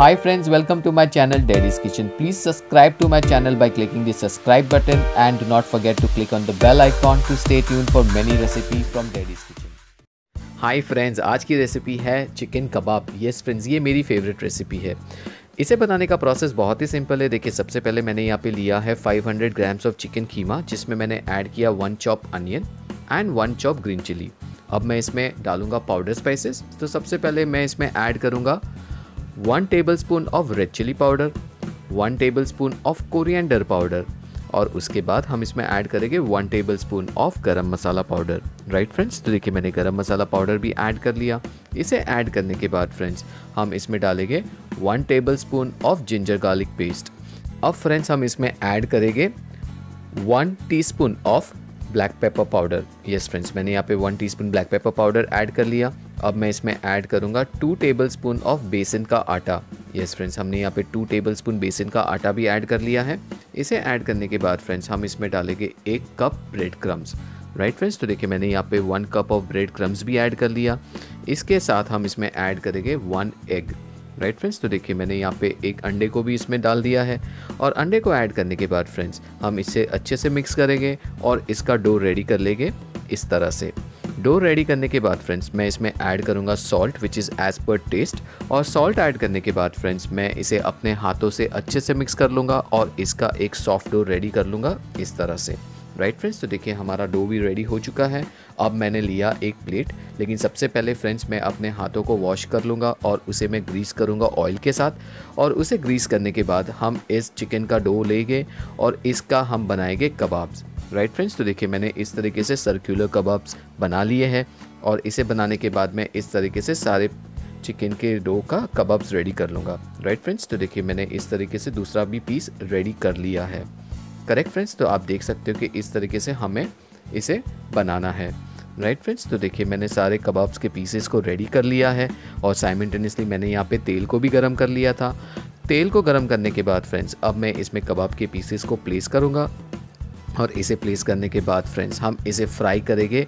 Hi friends, welcome to my channel Daddy's Kitchen. Please subscribe to my channel by clicking the subscribe button and do not forget to click on the bell icon to stay tuned for many recipes from Daddy's Kitchen. Hi friends, आज की recipe है chicken कबाब। Yes friends, ये मेरी favourite recipe है। इसे बनाने का process बहुत ही सिंपल है। देखिए, सबसे पहले मैंने यहाँ पे लिया है 500 ग्राम्स ऑफ चिकन कीमा, जिसमें मैंने ऐड किया 1 chop onion and 1 chop green chilli. अब मैं इसमें डालूंगा पाउडर स्पाइसेस। तो सबसे पहले मैं इसमें ऐड करूँगा 1 tablespoon of red chilli powder, 1 tablespoon of coriander powder और उसके बाद हम इसमें ऐड करेंगे 1 टेबलस्पून ऑफ गरम मसाला पाउडर। राइट फ्रेंड्स, तो देखिए मैंने गरम मसाला पाउडर भी ऐड कर लिया। इसे ऐड करने के बाद फ्रेंड्स हम इसमें डालेंगे 1 tablespoon of ginger garlic paste. अब फ्रेंड्स हम इसमें ऐड करेंगे 1 teaspoon of black pepper powder. Yes friends, मैंने यहाँ पे 1 teaspoon black pepper powder add कर लिया। अब मैं इसमें ऐड करूँगा 2 टेबलस्पून ऑफ बेसन का आटा। यस फ्रेंड्स, हमने यहाँ पे 2 टेबलस्पून बेसन का आटा भी ऐड कर लिया है। इसे ऐड करने के बाद फ्रेंड्स हम इसमें डालेंगे 1 cup bread crumbs. Right friends, तो देखिए मैंने यहाँ पे 1 कप ऑफ ब्रेड क्रम्स भी ऐड कर लिया। इसके साथ हम इसमें ऐड करेंगे 1 एग। राइट फ्रेंड्स, तो देखिए मैंने यहाँ पे एक अंडे को भी इसमें डाल दिया है और अंडे को ऐड करने के बाद फ्रेंड्स हम इसे अच्छे से मिक्स करेंगे और इसका डो रेडी कर लेंगे इस तरह से। डो रेडी करने के बाद फ्रेंड्स मैं इसमें ऐड करूँगा salt which is as per taste. और सॉल्ट ऐड करने के बाद फ्रेंड्स मैं इसे अपने हाथों से अच्छे से मिक्स कर लूँगा और इसका एक सॉफ्ट डो रेडी कर लूँगा इस तरह से। राइट फ्रेंड्स, तो देखिए हमारा डो भी रेडी हो चुका है। अब मैंने लिया एक प्लेट, लेकिन सबसे पहले फ्रेंड्स मैं अपने हाथों को वॉश कर लूँगा और उसे मैं ग्रीस करूँगा ऑयल के साथ। और उसे ग्रीस करने के बाद हम इस चिकन का डो लेंगे और इसका हम बनाएंगे कबाब्स। राइट फ्रेंड्स, तो देखिए मैंने इस तरीके से सर्कुलर कबाब्स बना लिए हैं और इसे बनाने के बाद मैं इस तरीके से सारे चिकन के डो का कबाब्स रेडी कर लूँगा। राइट फ्रेंड्स, तो देखिए मैंने इस तरीके से दूसरा भी पीस रेडी कर लिया है। करेक्ट फ्रेंड्स, तो आप देख सकते हो कि इस तरीके से हमें इसे बनाना है। राइट फ्रेंड्स, तो देखिए मैंने सारे कबाब्स के पीसेस को रेडी कर लिया है और साइमल्टेनियसली मैंने यहाँ पे तेल को भी गर्म कर लिया था। तेल को गर्म करने के बाद फ्रेंड्स अब मैं इसमें कबाब के पीसेस को प्लेस करूँगा और इसे प्लेस करने के बाद फ्रेंड्स हम इसे फ्राई करेंगे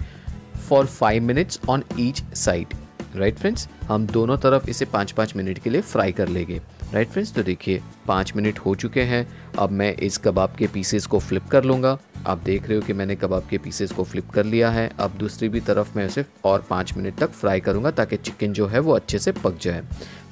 for 5 minutes on each side. Right friends, हम दोनों तरफ इसे 5-5 मिनट के लिए फ्राई कर लेंगे। राइट फ्रेंड्स, तो देखिए 5 मिनट हो चुके हैं। अब मैं इस कबाब के पीसेस को फ्लिप कर लूँगा। आप देख रहे हो कि मैंने कबाब के पीसेस को फ्लिप कर लिया है। अब दूसरी भी तरफ मैं उसे और 5 मिनट तक फ्राई करूँगा ताकि चिकन जो है वो अच्छे से पक जाए।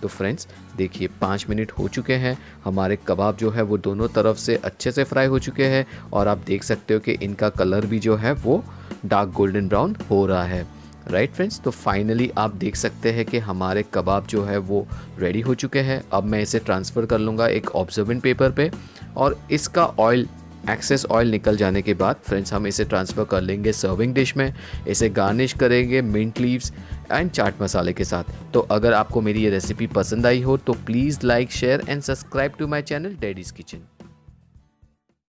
तो फ्रेंड्स देखिए 5 मिनट हो चुके हैं। हमारे कबाब जो है वो दोनों तरफ से अच्छे से फ्राई हो चुके हैं और आप देख सकते हो कि इनका कलर भी जो है वो डार्क गोल्डन ब्राउन हो रहा है। राइट फ्रेंड्स, तो फाइनली आप देख सकते हैं कि हमारे कबाब जो है वो रेडी हो चुके हैं। अब मैं इसे ट्रांसफ़र कर लूँगा एक ऑब्जर्वेंट पेपर पे और इसका ऑयल एक्सेस ऑयल निकल जाने के बाद फ्रेंड्स हम इसे ट्रांसफ़र कर लेंगे सर्विंग डिश में। इसे गार्निश करेंगे मिंट लीव्स एंड चाट मसाले के साथ। तो अगर आपको मेरी ये रेसिपी पसंद आई हो तो please like, share and subscribe to my channel Daddy's kitchen.